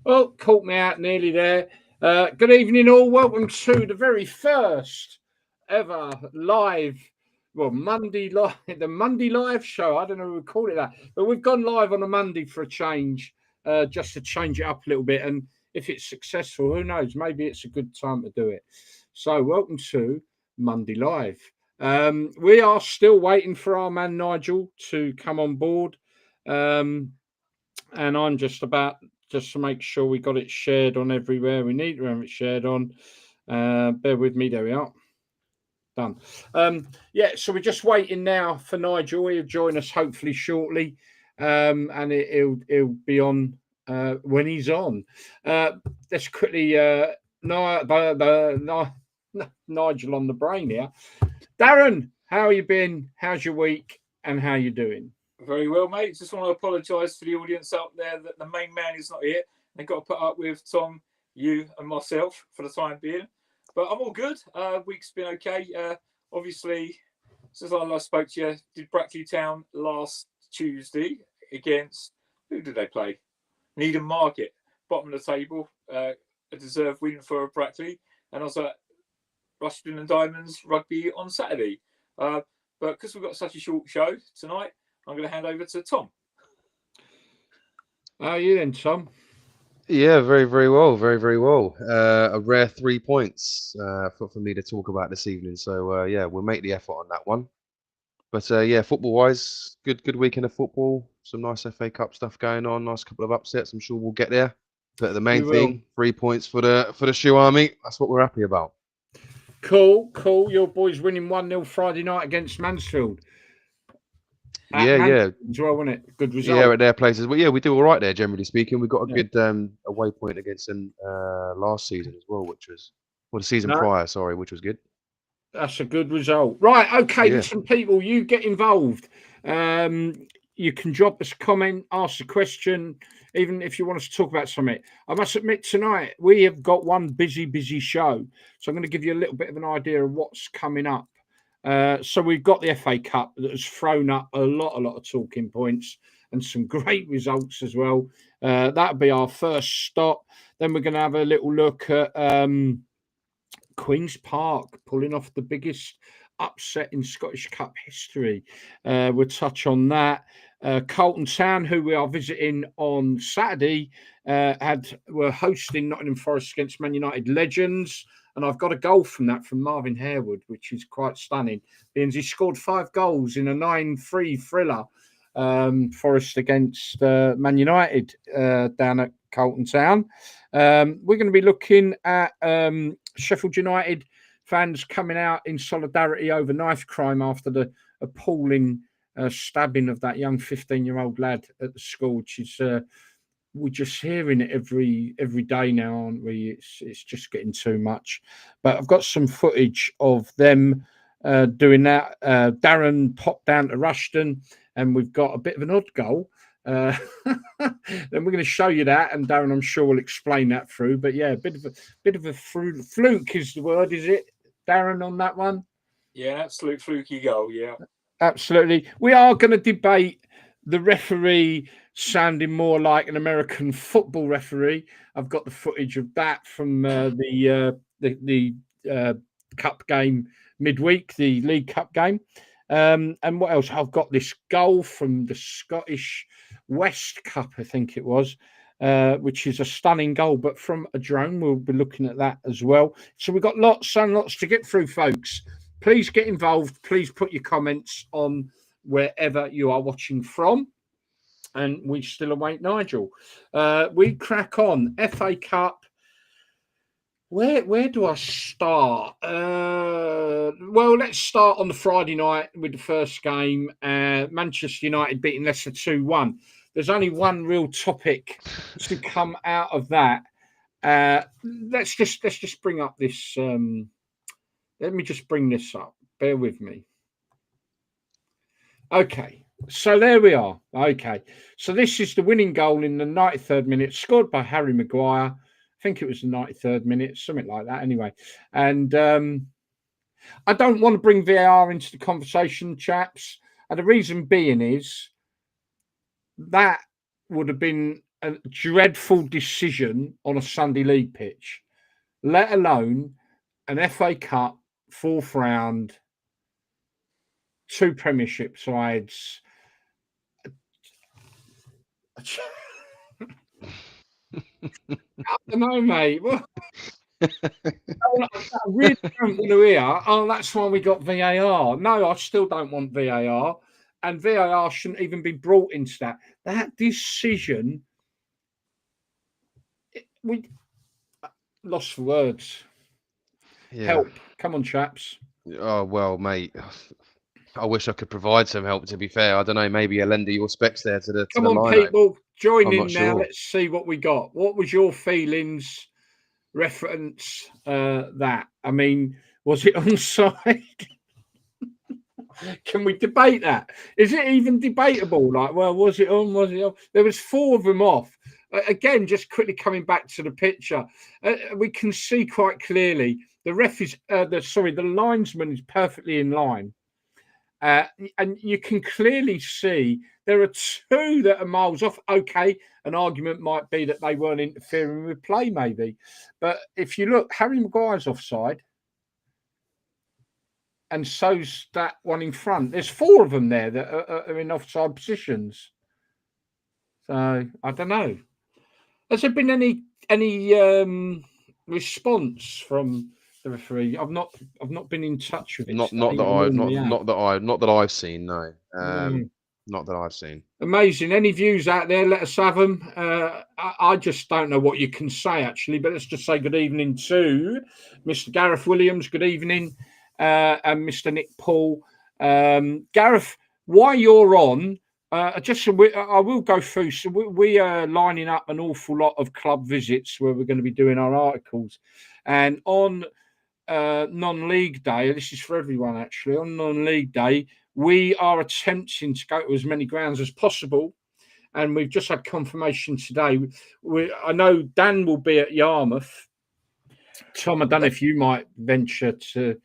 Oh, caught me out nearly there. Good evening, all. Welcome to the very first ever live, Monday live, the Monday live show. I don't know who would call it that, but we've gone live on a Monday for a change, just to change it up a little bit. And if it's successful, who knows? Maybe it's a good time to do it. So, welcome to Monday Live. We are still waiting for our man Nigel to come on board. Um, and I'm just to make sure we got it shared on everywhere we need to have it shared on. Bear with me, there we are. Done. Yeah, so we're just waiting now for Nigel. He'll join us hopefully shortly, and he'll be on when he's on. Let's quickly Nigel on the brain here. Darren, how you been? How's your week? And how you doing? Very well, mate. Just want to apologise to the audience out there that the main man is not here. They've got to put up with Tom, you, and myself for the time being. But I'm all good. Week's been okay. Obviously, since I last spoke to you, did Brackley Town last Tuesday against who did they play? Needham Market, bottom of the table. A deserved win for Brackley, and I was at Rushden and Diamonds rugby on Saturday. But because we've got such a short show tonight, I'm going to hand over to Tom. How are you then, Tom? Yeah, very, very well, very, very well. A rare 3 points for me to talk about this evening. So yeah, we'll make the effort on that one. But yeah, football-wise, good weekend of football. Some nice FA Cup stuff going on. Nice couple of upsets. I'm sure we'll get there. But the main thing, 3 points for the Shoe Army. That's what we're happy about. Cool. Your boys winning 1-0 Friday night against Mansfield. Yeah. As well, wasn't it? Good result. Yeah, at their places. Well, yeah, we do all right there, generally speaking. We got a good away point against them last season as well, the season prior, sorry, which was good. That's a good result. Right, okay, listen, people, you get involved. You can drop us a comment, ask a question, even if you want us to talk about something. I must admit, tonight we have got one busy show. So I'm going to give you a little bit of an idea of what's coming up. So we've got the FA Cup that has thrown up a lot of talking points and some great results as well. That'll be our first stop. Then we're going to have a little look at Queen's Park pulling off the biggest upset in Scottish Cup history. We'll touch on that. Carlton Town, who we are visiting on Saturday, were hosting Nottingham Forest against Man United legends. And I've got a goal from that from Marvin Harewood, which is quite stunning. Being he scored 5 goals in a 9-3 thriller. Forest against Man United down at Carlton Town. We're going to be looking at Sheffield United fans coming out in solidarity over knife crime after the appalling stabbing of that young 15-year-old lad at the school, which is we're just hearing it every day now, aren't we? It's just getting too much. But I've got some footage of them doing that. Darren popped down to Rushden, and we've got a bit of an odd goal. Then we're going to show you that, and Darren, I'm sure, will explain that through. But yeah, a bit of a fluke is the word, is it, Darren, on that one? Yeah, absolute fluky goal. Yeah, absolutely. We are going to debate the referee sounding more like an American football referee. I've got the footage of that from the cup game midweek, the League Cup game. And what else? I've got this goal from the Scottish West Cup, I think it was, which is a stunning goal, but from a drone. We'll be looking at that as well. So we've got lots and lots to get through, folks. Please get involved. Please put your comments on wherever you are watching from. And we still await Nigel. We crack on. FA Cup. Where do I start? Well, let's start on the Friday night with the first game. Manchester United beating Leicester 2-1. There's only one real topic to come out of that. Let's just bring up this. Let me just bring this up. Bear with me. Okay. So there we are. Okay. So this is the winning goal in the 93rd minute, scored by Harry Maguire. I think it was the 93rd minute, something like that anyway. And I don't want to bring VAR into the conversation, chaps. And the reason being is that would have been a dreadful decision on a Sunday League pitch, let alone an FA Cup 4th round, 2 Premiership sides. I don't know, mate. I really don't want to hear, oh, that's why we got VAR. No, I still don't want VAR. And VAR shouldn't even be brought into that. That decision, we lost for words. Yeah. Help. Come on, chaps. Oh, well, mate. I wish I could provide some help, to be fair. I don't know, maybe a lender your specs there to the Come on, lino. people. Join I'm in not now. sure. Let's see what we got. What was your feelings reference that? I mean, was it onside? Can we debate that? Is it even debatable? Like, well, was it on? Was it off? There was 4 of them off. Again, just quickly coming back to the picture, we can see quite clearly the ref is the linesman is perfectly in line, and you can clearly see there are 2 that are miles off. Okay, an argument might be that they weren't interfering with play, maybe, but if you look, Harry Maguire's offside. And so's that one in front. There's 4 of them there that are in offside positions. So I don't know. Has there been any response from the referee? I've not been in touch with it. Not today, that I've seen. No, not that I've seen. Amazing. Any views out there? Let us have them. I just don't know what you can say actually. But let's just say good evening to Mr. Gareth Williams. Good evening. And Mr. Nick Paul. Gareth, while you're on, I will go through. So we are lining up an awful lot of club visits where we're going to be doing our articles. And on non-league day, this is for everyone actually, on non-league day, we are attempting to go to as many grounds as possible. And we've just had confirmation today. I know Dan will be at Yarmouth. Tom, I don't know if you might venture to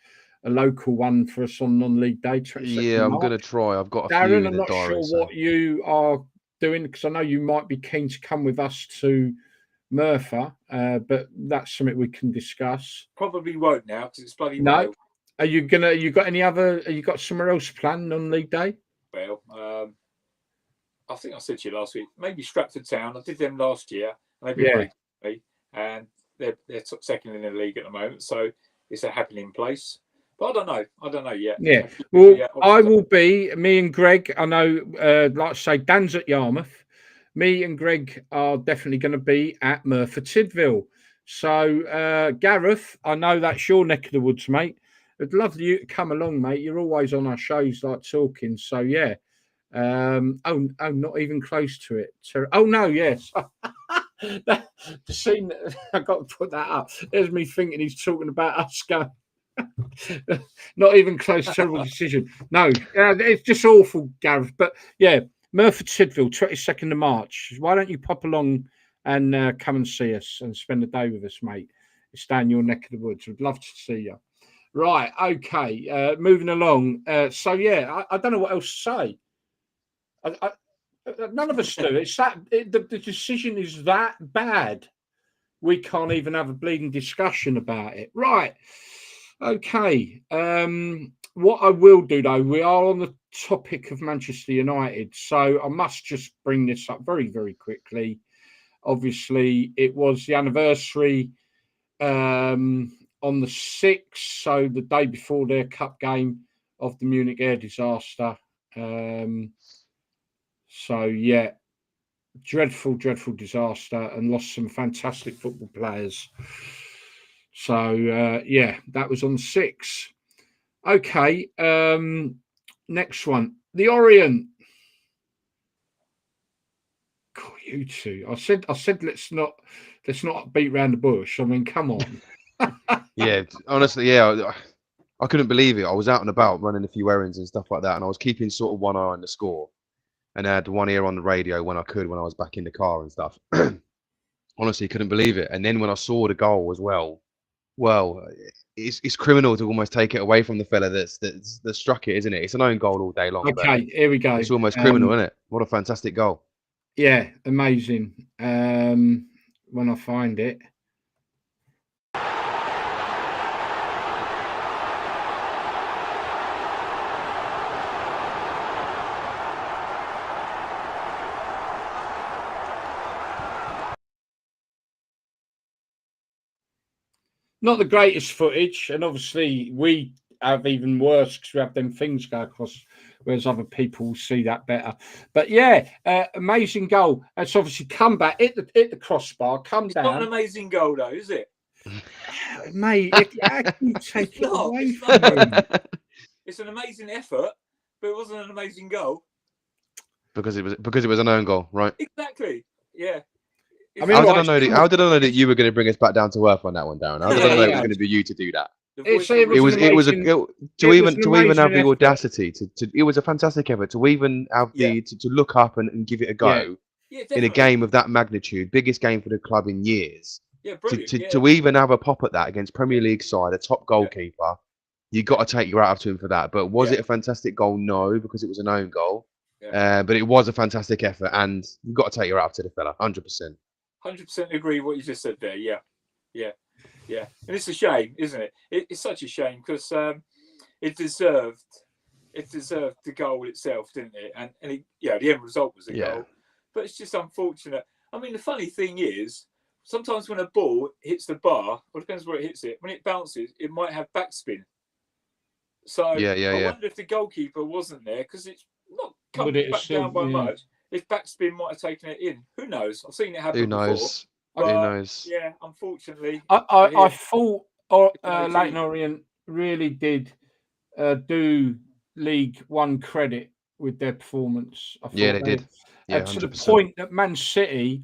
a local one for us on non-league day. Yeah, I'm going to try. I've got a Darren, few in I'm the not diary. sure what you are doing because I know you might be keen to come with us to Merthyr, but that's something we can discuss. Probably won't now because it's bloody No. Wales. Are you gonna? You got any other? Are you got somewhere else planned on league day? Well, I think I said to you last week. Maybe Stratford Town. I did them last year. And they've been great to me, and they're second in the league at the moment. So it's a happening place. But I don't know yet. Yeah. Well, I will be. Me and Greg. I know. Like I say, Dan's at Yarmouth. Me and Greg are definitely going to be at Merthyr Tydfil. So, Gareth, I know that's your neck of the woods, mate. I'd love you to come along, mate. You're always on our shows, like talking. So, yeah. Not even close to it. Oh no, yes. The scene. I got to put that up. There's me thinking he's talking about us going. Not even close. Terrible decision. No, it's just awful, Gareth. But yeah, Merthyr Tydfil, 22nd of March. Why don't you pop along and come and see us and spend the day with us, mate? It's down your neck of the woods. We'd love to see you. Right, okay. Moving along. So yeah, I don't know what else to say. None of us do. It's that the decision is that bad. We can't even have a bleeding discussion about it. Right. Okay. What I will do though, we are on the topic of Manchester United, so I must just bring this up very, very quickly. Obviously, it was the anniversary on the 6th, so the day before their cup game of the Munich air disaster. So yeah, dreadful disaster, and lost some fantastic football players. So yeah, that was on the 6th. Okay, next one, the Orient. God, you two. I said let's not beat around the bush. I mean, come on. Yeah, honestly, yeah, I couldn't believe it. I was out and about running a few errands and stuff like that, and I was keeping sort of one eye on the score, and I had one ear on the radio when I was back in the car and stuff. Honestly, couldn't believe it. And then when I saw the goal as well, it's criminal to almost take it away from the fella that struck it, isn't it? It's an own goal all day long. Okay, here we go. It's almost criminal, isn't it? What a fantastic goal. Yeah, amazing. When I find it. Not the greatest footage, and obviously we have even worse because we have them things go across, whereas other people will see that better. But yeah, amazing goal. It's obviously come back, hit the crossbar, come It's not an down. amazing goal, though, is it? Mate, how can you take it not, away it's from not. him? It's an amazing effort, but it wasn't an amazing goal. Because it was an own goal, right? Exactly. Yeah. I mean, How did right, I know that? How did I know that you were going to bring us back down to earth on that one, Darren? How did I Yeah, know it yeah. was going to be you to do that? The It's- voice of it It was an it was a amazing- to it even was an to even have amazing the effort. audacity to it was a fantastic effort to even have the to look up and give it a go Yeah, in definitely. a game of that magnitude, biggest game for the club in years. Yeah, brilliant. To even have a pop at that against Premier League side, a top goalkeeper, you got to take your hat off to him for that. But was it a fantastic goal? No, because it was an own goal. But it was a fantastic effort, and you've got to take your hat off to the fella, 100%. 100% agree with what you just said there. Yeah. And it's a shame, isn't it? It's such a shame because it deserved the goal itself, didn't it? And the end result was a goal. But it's just unfortunate. I mean, the funny thing is, sometimes when a ball hits the bar, or depends where it hits it, when it bounces, it might have backspin. So I wonder if the goalkeeper wasn't there because it's not come back down by much. If backspin might have taken it in, who knows? I've seen it happen before. Who knows? Yeah, unfortunately, I thought Leyton Orient really did do League One credit with their performance. I thought they did. Yeah, to the 100%. point that Man City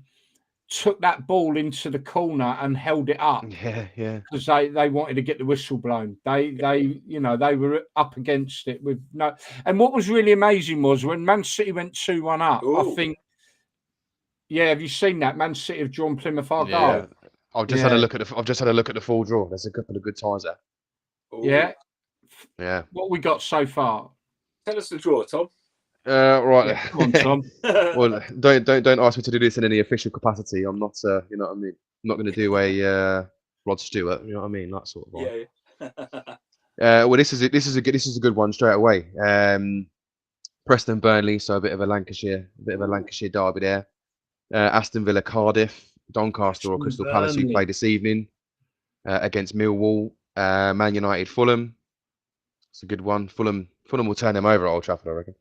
took that ball into the corner and held it up. Yeah. Because they wanted to get the whistle blown. They were up against it with no. And what was really amazing was when Man City went 2-1 up. I think. Yeah, have you seen that? Man City have drawn Plymouth Argyle. I've just had a look at the full draw. There's a couple of good ties there. Yeah. Yeah. What we got so far? Tell us the draw, Tom. Right. Yeah, come on, Tom. Well, don't ask me to do this in any official capacity. I'm not. You know what I mean. I'm not going to do a Rod Stewart. You know what I mean. That sort of vibe. Yeah. Well, this is a good one straight away. Preston Burnley, so a bit of a Lancashire derby there. Aston Villa Cardiff, Doncaster or Crystal Palace who play this evening against Millwall. Man United Fulham. It's a good one. Fulham will turn them over at Old Trafford, I reckon.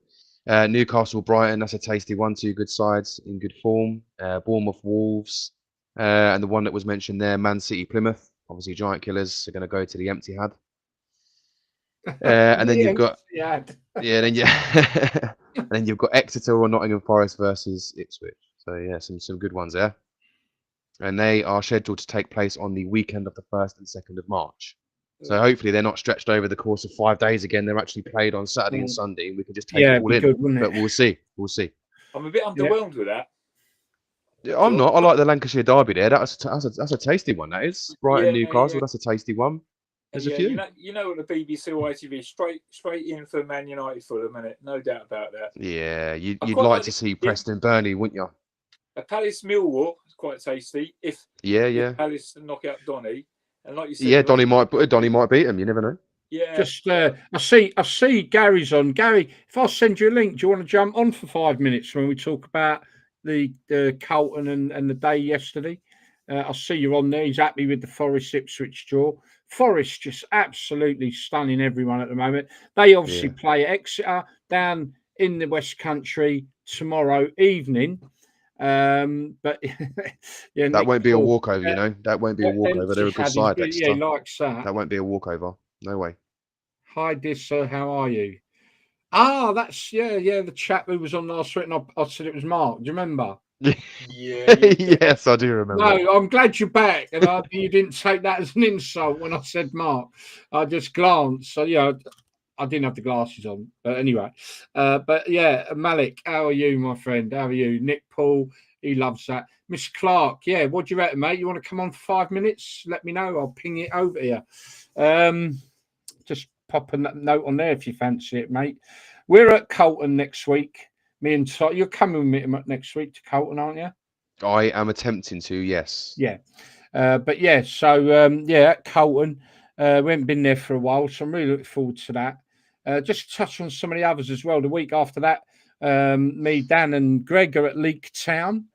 Newcastle Brighton, that's a tasty one. Two good sides in good form. Bournemouth Wolves, and the one that was mentioned there, Man City Plymouth. Obviously, Giant Killers are going to go to the Empty-Had. And then you've got and then you've got Exeter or Nottingham Forest versus Ipswich. So yeah, some good ones there. And they are scheduled to take place on the weekend of the 1st and 2nd of March. So hopefully they're not stretched over the course of 5 days again. They're actually played on Saturday and Sunday, and we can just take it all in. Good, but we'll see. I'm a bit underwhelmed with that. Yeah, I'm not. I like the Lancashire derby there. That's a tasty one. That is Brighton Newcastle. That's a tasty one. There's a few. You know what the BBC or ITV straight in for Man United Fulham, innit? No doubt about that. Yeah, you'd like to see Preston Burnley, wouldn't you? A Palace Millwall is quite tasty. If Palace knock out Donny, and like you said, Donny might beat him. You never know. Yeah. Just I see Gary's on. Gary, if I send you a link, do you want to jump on for 5 minutes when we talk about the Carlton and the day yesterday? I see you're on there. He's happy with the Forest Ipswich draw. Forest just absolutely stunning everyone at the moment. They obviously play Exeter down in the West Country tomorrow evening. But that won't be a walkover, you know. That won't be a walkover. They're a good side. Yeah, he likes that. That won't be a walkover. No way. Hi, dear sir. How are you? Ah, that's the chap who was on last week, and I said it was Mark. Do you remember? Yes, I do remember. No, I'm glad you're back, and you didn't take that as an insult when I said Mark. I just glanced. So I didn't have the glasses on, but anyway. But yeah, Malik, how are you, my friend? How are you? Nick Paul, he loves that. Miss Clark, yeah, what do you reckon, mate? You want to come on for 5 minutes? Let me know. I'll ping it over here. Just pop a note on there if you fancy it, mate. We're at Carlton next week. Me and Todd, you're coming with me next week to Colton, aren't you? I am attempting to, yes. Yeah. But yeah, so yeah, at Colton, we haven't been there for a while, so I'm really looking forward to that. Just to touch on some of the others as well. The week after that, me, Dan, and Greg are at Leek Town.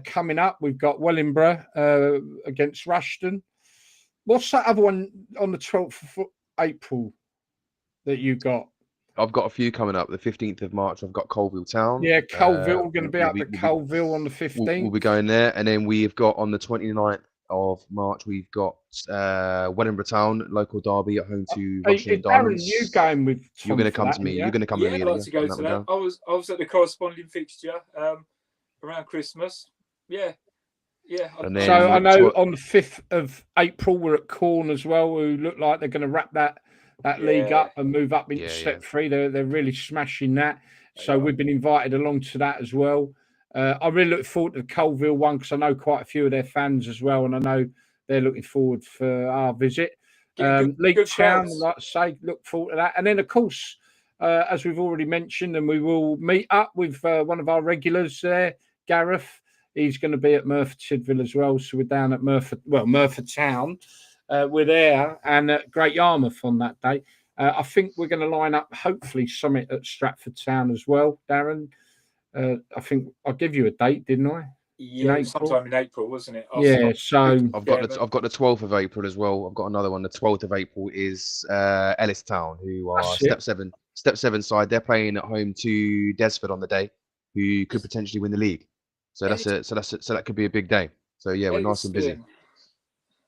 Coming up, we've got Wellingborough against Rushton. What's that other one on the 12th of April that you got? I've got a few coming up. The 15th of March, I've got Colville Town. Yeah, Colville. We're going to be up at Colville on the 15th. We'll be going there. And then we've got on the 29th of March, we've got Wellingborough Town, local derby at home to Rushden Diamonds. You going with Tom? You're going to come to me. You're going to come to me. I'd like to go to that. I was at the corresponding fixture around Christmas. Yeah. And then, so I know on the 5th of April, we're at Corn as well, who look like they're going to wrap that league up and move up into step 3. They're really smashing that. So we've been invited along to that as well. I really look forward to the Colville one because I know quite a few of their fans as well, and I know they're looking forward for our visit. Leek Town, like I say, look forward to that. And then, of course, as we've already mentioned, and we will meet up with one of our regulars there, Gareth. He's going to be at Merthyr Tydfil as well. So we're down at Merthyr Town. We're there and at Great Yarmouth on that day. I think we're going to line up, hopefully, Summit at Stratford Town as well, Darren. I think I gave you a date, didn't I? Yeah, sometime in April, wasn't it? So I've got the 12th of April as well. I've got another one. The 12th of April is Ellis Town, who are step seven side. They're playing at home to Desford on the day, who could potentially win the league. So that could be a big day. So yeah, we're nice and busy.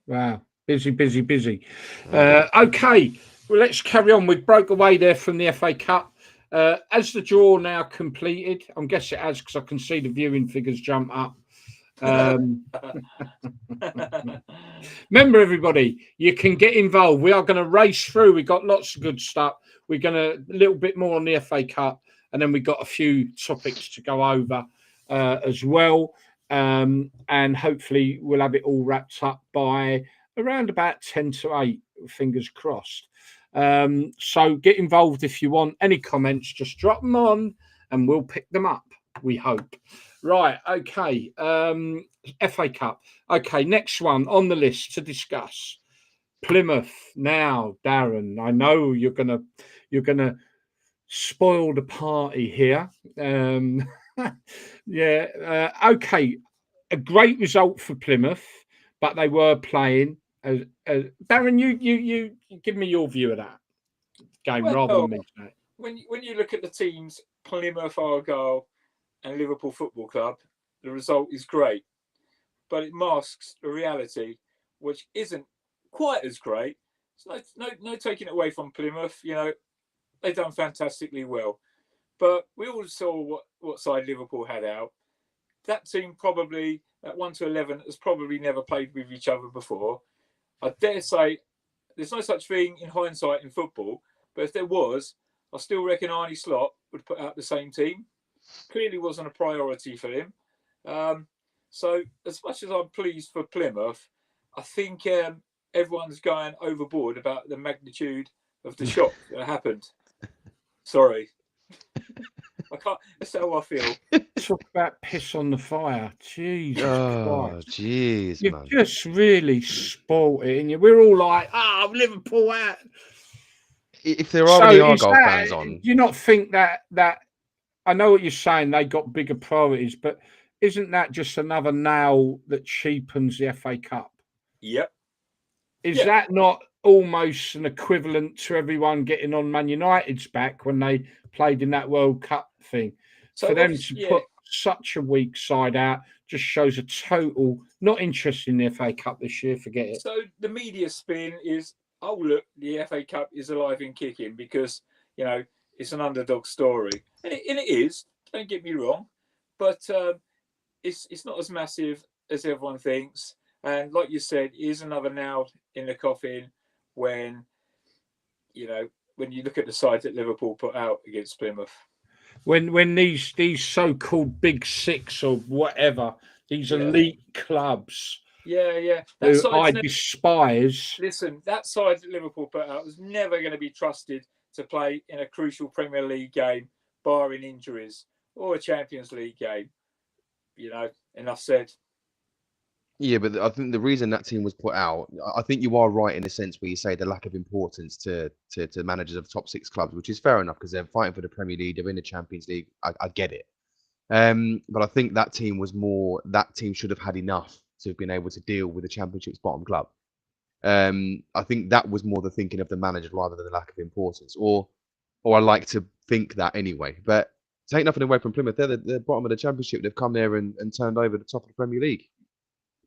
Wow, busy. Okay, well, let's carry on. We broke away there from the FA Cup. As the draw now completed, I'm guessing it has because I can see the viewing figures jump up. Remember, everybody, you can get involved. We are going to race through. We've got lots of good stuff. We're going to a little bit more on the FA Cup, and then we've got a few topics to go over as well. And hopefully we'll have it all wrapped up by around about 10 to 8, fingers crossed. So get involved if you want. Any comments, just drop them on and we'll pick them up, we hope. Right, okay. FA Cup. Okay, next one on the list to discuss. Plymouth. Now, Darren, I know you're gonna spoil the party here. Okay. A great result for Plymouth, but they were playing. Darren, you give me your view of that game rather than me. When you look at the teams, Plymouth, Argyle, and Liverpool Football Club, the result is great, but it masks the reality, which isn't quite as great. It's no taking it away from Plymouth. You know, they've done fantastically well, but we all saw what side Liverpool had out. That team probably at 1 to 11 has probably never played with each other before. I dare say there's no such thing in hindsight in football, but if there was, I still reckon Arnie Slot would put out the same team. Clearly wasn't a priority for him. So as much as I'm pleased for Plymouth, I think everyone's going overboard about the magnitude of the shock that happened. Sorry. I can't. That's how I feel. Talk about piss on the fire. Jesus Christ. Jeez, You've man. just really spoilt it, and we're all like, Liverpool out. If there are any Argyle fans on, do you not think that I know what you're saying, they got bigger priorities, but isn't that just another nail that cheapens the FA Cup? Yep. Is that not almost an equivalent to everyone getting on Man United's back when they played in that World Cup thing? So for them to put such a weak side out just shows a total not interest in the FA Cup this year. Forget it. So the media spin is, oh, look, the FA Cup is alive and kicking because, you know, it's an underdog story. And it is, don't get me wrong, but it's not as massive as everyone thinks. And like you said, it is another nail in the coffin when you look at the side that Liverpool put out against Plymouth. When these so-called big six or whatever, these elite clubs, that I despise. Listen, that side that Liverpool put out was never going to be trusted to play in a crucial Premier League game, barring injuries. or a Champions League game. Enough said. Yeah, but I think the reason that team was put out, I think you are right in the sense where you say the lack of importance to managers of top 6 clubs, which is fair enough because they're fighting for the Premier League, they're in the Champions League. I get it. But I think that team should have had enough to have been able to deal with the Championship's bottom club. I think that was more the thinking of the manager rather than the lack of importance, or I like to think that anyway. But take nothing away from Plymouth, they're the bottom of the Championship. They've come there and turned over the top of the Premier League.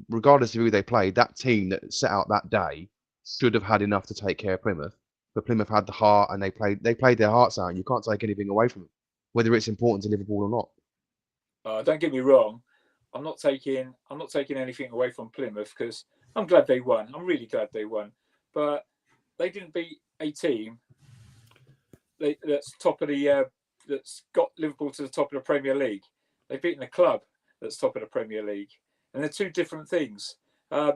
Regardless of who they played, that team that set out that day should have had enough to take care of Plymouth. But Plymouth had the heart and they played their hearts out, and you can't take anything away from them, whether it's important to Liverpool or not. Don't get me wrong, I'm not taking anything away from Plymouth because I'm glad they won. I'm really glad they won, but they didn't beat a team that's top of the that's got Liverpool to the top of the Premier League. They've beaten a club that's top of the Premier League. And they're two different things. I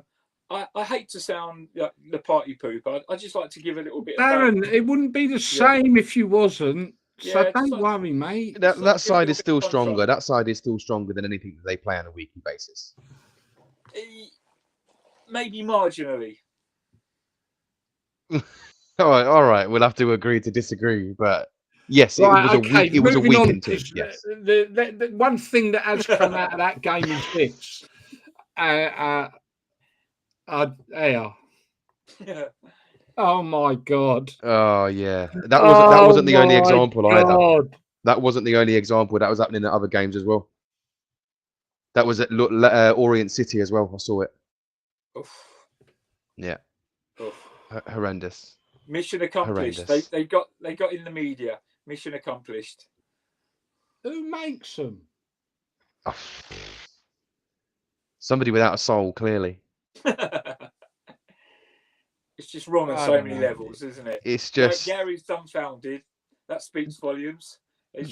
hate to sound like the party pooper. I just like to give a little bit. Darren, it wouldn't be the same if you wasn't. So Yeah, don't worry, mate. That side is still stronger. That side is still stronger than anything that they play on a weekly basis. Maybe marginally. All right. We'll have to agree to disagree, but yes, it was a weakened team. Yes. The one thing that has come out of that game is this. Yeah. Oh my God. Oh yeah. That wasn't the only example either. That wasn't the only example. That was happening in other games as well. That was at Orient City as well. I saw it. Oof. Yeah. Oof. Horrendous. Mission accomplished. Horrendous. They got in the media. Mission accomplished. Who makes them? Oh. Somebody without a soul, clearly. It's just wrong on so many levels, isn't it? It's just Gary's dumbfounded. That speaks volumes.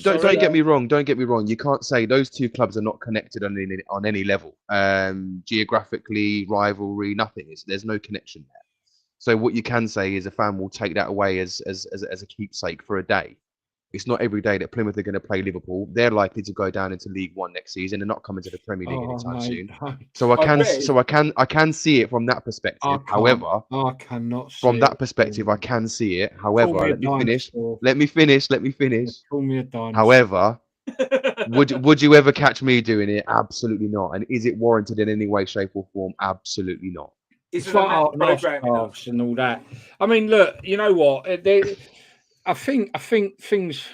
Don't get me wrong. Don't get me wrong. You can't say those two clubs are not connected on any level. Geographically, rivalry, nothing. There's no connection there. So what you can say is a fan will take that away as a keepsake for a day. It's not every day that Plymouth are going to play Liverpool. They're likely to go down into League One next season. They're not coming to the Premier League anytime soon. So I can see it from that perspective. However, I cannot. From that perspective, I can see it. However, let me finish. Call me a dinosaur. However, would you ever catch me doing it? Absolutely not. And is it warranted in any way, shape, or form? Absolutely not. It's like art and all that. I mean, look, you know what? I think things.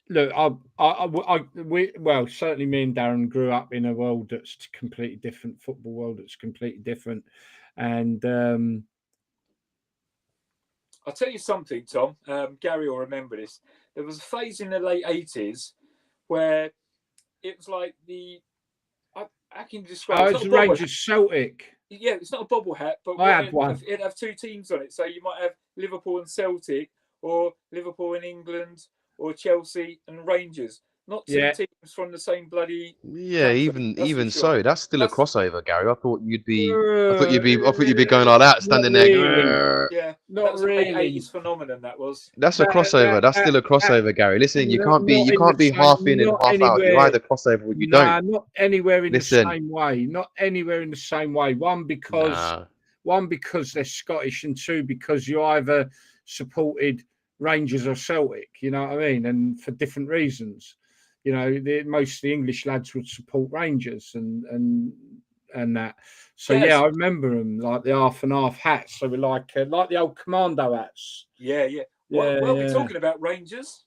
Look, certainly me and Darren grew up in a world that's completely different, football world that's completely different, and I'll tell you something, Tom. Gary will remember this. There was a phase in the late 80s where it was like I can describe. It's Rangers Celtic. Yeah, it's not a bobble hat, but I had one. It'd have two teams on it. So you might have Liverpool and Celtic, or Liverpool and England, or Chelsea and Rangers. Not two teams from the same bloody. Yeah, even so, that's still a crossover, Gary. I thought you'd be going like that, standing there. Yeah, not really. 80s phenomenon that was. That's a crossover. That's still a crossover, Gary. Listen, you can't be half in and half out. You either crossover or you don't. Not anywhere in the same way. Not anywhere in the same way. One because they're Scottish, and two because you either supported Rangers or Celtic. You know what I mean? And for different reasons. You know, most of the English lads would support Rangers and that. So I remember them like the half and half hats. They were like the old commando hats. Yeah. Well, we're talking about Rangers.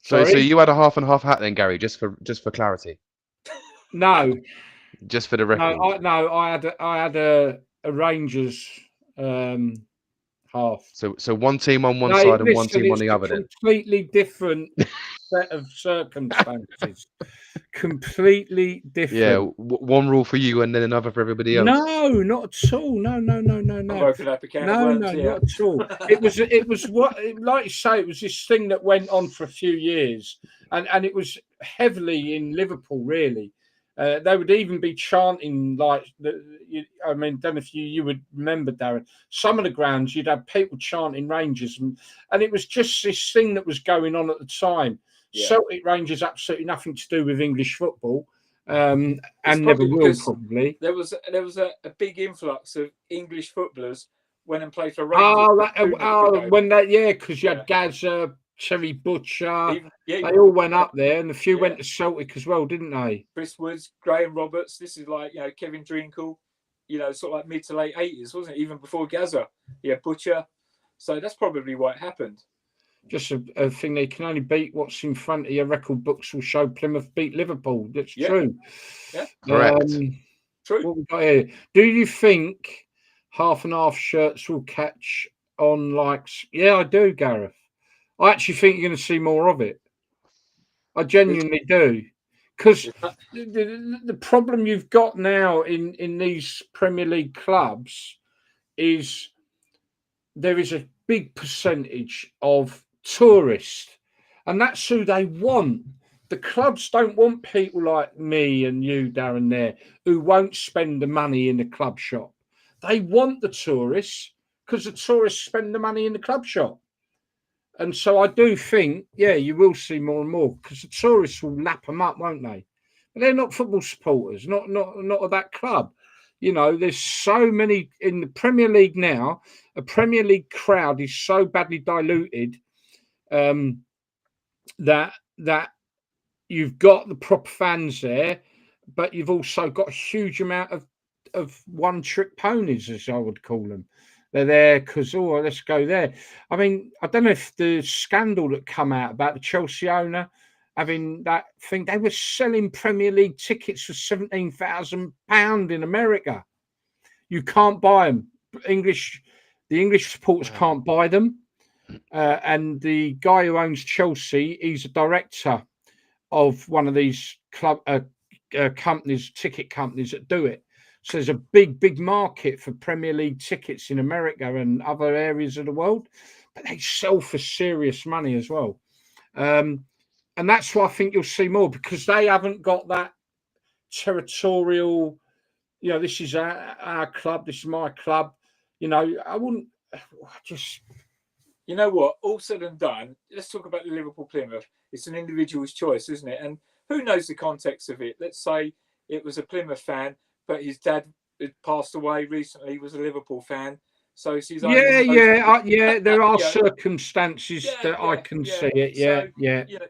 So you had a half and half hat then, Gary, just for clarity. No, just for the record. I had a Rangers half. So one team on one side and one team on the other. Completely different set of circumstances. Completely different. Yeah, one rule for you and then another for everybody else. No, not at all. No. Not at all. It was what, like you say, it was this thing that went on for a few years, and it was heavily in Liverpool, really. They would even be chanting like, I mean, don't know if you would remember, Darren. Some of the grounds you'd have people chanting Rangers, and it was just this thing that was going on at the time. Yeah. Celtic Rangers absolutely nothing to do with English football, and It's never probably will because probably. There was a big influx of English footballers went and played for Rangers. When that, yeah, because you Yeah. had Gazza, Terry Butcher, Even they all went up there, and a few went to Celtic as well, didn't they? Chris Woods, Graham Roberts. This is like, you know, Kevin Drinkle, you know, sort of like mid to late 80s, wasn't it? Even before Gazza. Yeah, Butcher. So that's probably why it happened. Just a thing, they can only beat what's in front of your record books will show Plymouth beat Liverpool. That's true. Yeah. Correct. True. What we got here? Do you think half and half shirts will catch on likes? Yeah, I do, Gareth. I actually think you're going to see more of it. I genuinely do. Because the problem you've got now in these Premier League clubs is there is a big percentage of tourists, and that's who they want. The clubs don't want people like me and you, Darren, there, who won't spend the money in the club shop. They want the tourists because the tourists spend the money in the club shop. And so I do think, yeah, you will see more and more because the tourists will lap them up, won't they? But they're not football supporters, not of that club. You know, there's so many in the Premier League now. A Premier League crowd is so badly diluted that you've got the proper fans there, but you've also got a huge amount of one-trick ponies, as I would call them. They're there because, let's go there. I mean, I don't know if the scandal that come out about the Chelsea owner having that thing, they were selling Premier League tickets for £17,000 in America. You can't buy them. The English supporters can't buy them. And the guy who owns Chelsea, he's a director of one of these club companies, ticket companies that do it. So there's a big market for Premier League tickets in America and other areas of the world, but they sell for serious money as well. And that's why I think you'll see more because they haven't got that territorial, you know, this is our club, this is my club. You know, I wouldn't just... You know what? All said and done, let's talk about the Liverpool Plymouth. It's an individual's choice, isn't it? And who knows the context of it? Let's say it was a Plymouth fan, but his dad had passed away recently, was a Liverpool fan. So it's his own. There are circumstances that I can see it.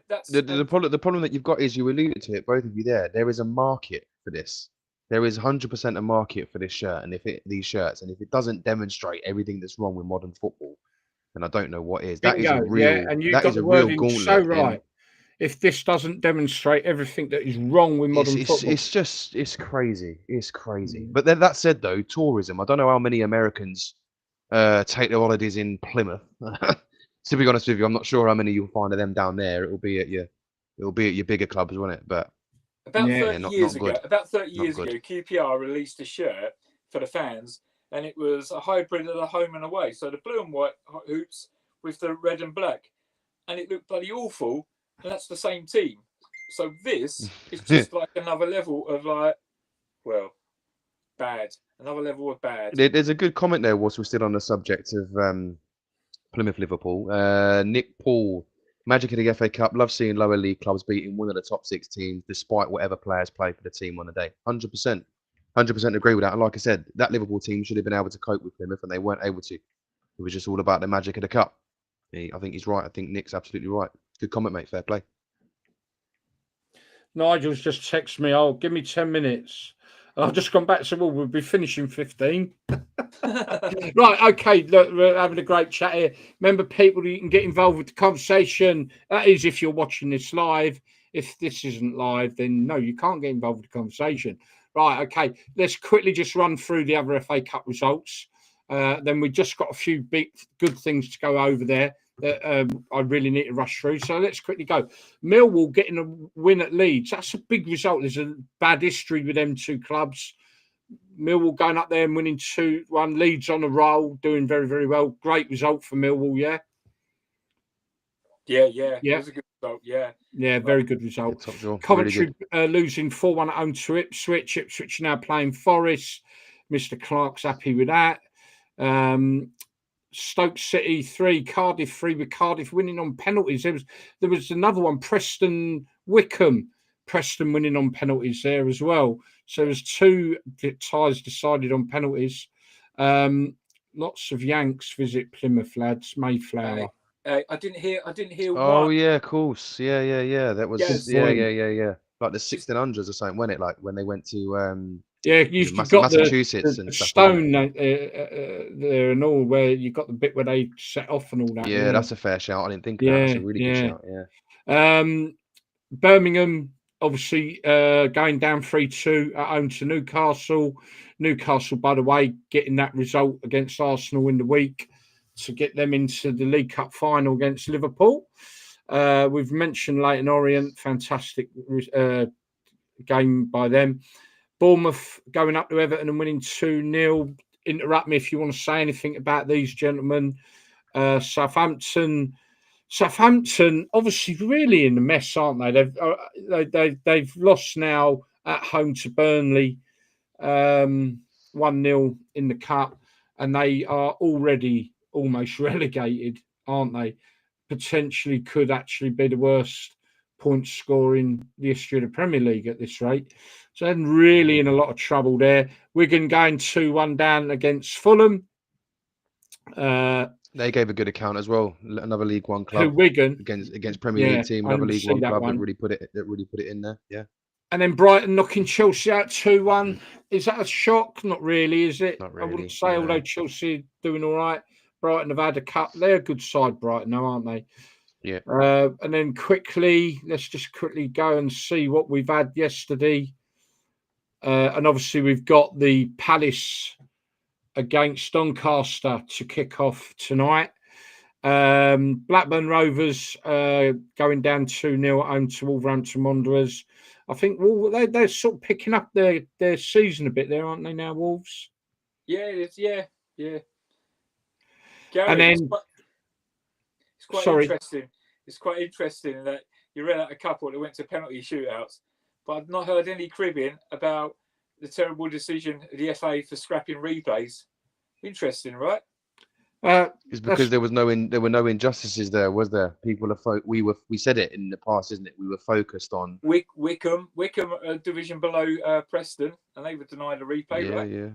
That's the problem that you've got is you alluded to it, both of you there. There is a market for this. There is 100% a market for this shirt, and these shirts, and if it doesn't demonstrate everything that's wrong with modern football, then I don't know what is. That is a real. And you that got is the a real wording gauntlet. so right. If this doesn't demonstrate everything that is wrong with modern football, it's crazy. It's crazy. But then that said, though, tourism. I don't know how many Americans take their holidays in Plymouth. To be honest with you, I'm not sure how many you'll find of them down there. It'll be at your bigger clubs, won't it? But about 30 years ago, good. QPR released a shirt for the fans, and it was a hybrid of the home and away. So the blue and white hoops with the red and black, and it looked bloody awful. And that's the same team. So this is just like another level of bad. Another level of bad. There's a good comment there, whilst we're still on the subject of Plymouth Liverpool. Nick Paul, magic of the FA Cup. Love seeing lower league clubs beating one of the top 6 teams, despite whatever players play for the team on the day. 100% agree with that. And like I said, that Liverpool team should have been able to cope with Plymouth, and they weren't able to. It was just all about the magic of the cup. I think he's right. I think Nick's absolutely right. Good comment, mate. Fair play. Nigel's just texted me, give me 10 minutes. And I've just gone back and said, we'll be finishing 15. Right, okay, look, we're having a great chat here. Remember, people, you can get involved with the conversation. That is if you're watching this live. If this isn't live, then no, you can't get involved with the conversation. Right, okay, let's quickly just run through the other FA Cup results. Then we just got a few good things to go over there that I really need to rush through. So let's quickly go. Millwall getting a win at Leeds. That's a big result. There's a bad history with them two clubs. Millwall going up there and winning 2-1. Leeds on a roll, doing very, very well. Great result for Millwall, yeah? Yeah. It was a good So, yeah. Yeah, very good result. Top draw. Really Coventry good. losing 4-1 at home to Ipswich. Ipswich now playing Forest. Mr. Clark's happy with that. Stoke City 3, Cardiff 3, with Cardiff winning on penalties. There was another one, Preston Wickham. Preston winning on penalties there as well. So there's 2 ties decided on penalties. Lots of Yanks visit Plymouth, lads. Mayflower. I didn't hear Oh one. yeah, of course. Yeah. That was Yes. yeah. Like the 1600s or something, wasn't it? Like when they went to You've got Massachusetts the and stuff. stone there and all, where you got the bit where they set off and all that. Yeah, that's a fair shout. I didn't think of that. That's a really good shout. Yeah. Birmingham obviously going down 3-2 at home to Newcastle. Newcastle, by the way, getting that result against Arsenal in the week to get them into the League Cup final against Liverpool. We've mentioned Leyton Orient, fantastic game by them. Bournemouth going up to Everton and winning 2-0. Interrupt me if you want to say anything about these gentlemen. Southampton, obviously, really in the mess, aren't they? They've lost now at home to Burnley, 1-0 in the cup, and they are already almost relegated, aren't they? Potentially could actually be the worst point scorer in the history of the Premier League at this rate. So they're really in a lot of trouble there. Wigan going 2-1 down against Fulham. They gave a good account as well. Another League One club. Wigan against Premier League team. Another League One club that really put it in there. Yeah. And then Brighton knocking Chelsea out 2-1. Is that a shock? Not really, is it? Not really. I wouldn't say, although Chelsea are doing all right. Brighton have had a cup. They're a good side, Brighton, now, aren't they? Yeah. And then let's just quickly go and see what we've had yesterday. And obviously we've got the Palace against Doncaster to kick off tonight. Blackburn Rovers going down 2-0 at home to Wolverhampton Wanderers. I think they're sort of picking up their season a bit there, aren't they now, Wolves? Yeah. Gary, And then, it's quite interesting. It's quite interesting that you read out a couple that went to penalty shootouts, but I've not heard any cribbing about the terrible decision of the FA for scrapping replays. Interesting, right? It's because there were no injustices there, was there? People we said it in the past, isn't it? We were focused on Wickham, division below Preston, and they were denied a replay, right? Yeah.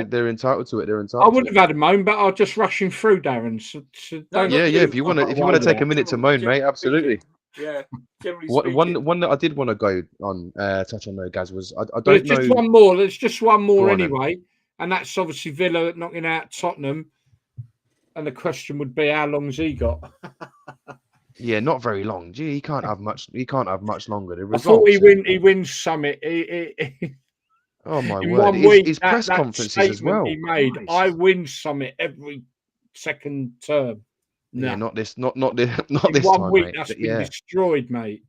They're entitled to it. I wouldn't have had a moan, but I'll just rushing through, Darren. So If you want to take a minute to moan, mate, absolutely. Yeah. One that I did want to go on, touch on though, Gaz, was I don't There's know. Just one more. There's just one more anyway, and that's obviously Villa knocking out Tottenham. And the question would be, how long's he got? Yeah, not very long. Gee, he can't have much. He can't have much longer. I thought he wins Summit. Oh my in word! 1 week, his press conferences as well. He made, Christ. I win Summit every second term. No. Yeah, not this in this 1 time, week, mate. that's been destroyed, mate.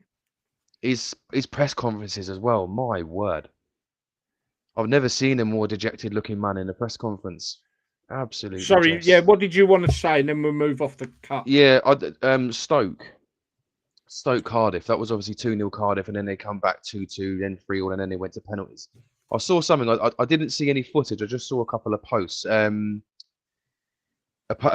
His press conferences as well. My word! I've never seen a more dejected-looking man in a press conference. Absolutely. Sorry, what did you want to say? And then we'll move off the cup. Yeah, Stoke Cardiff. That was obviously 2-0 Cardiff, and then they come back 2-2, then 3-3, and then they went to penalties. I saw something. I didn't see any footage. I just saw a couple of posts. A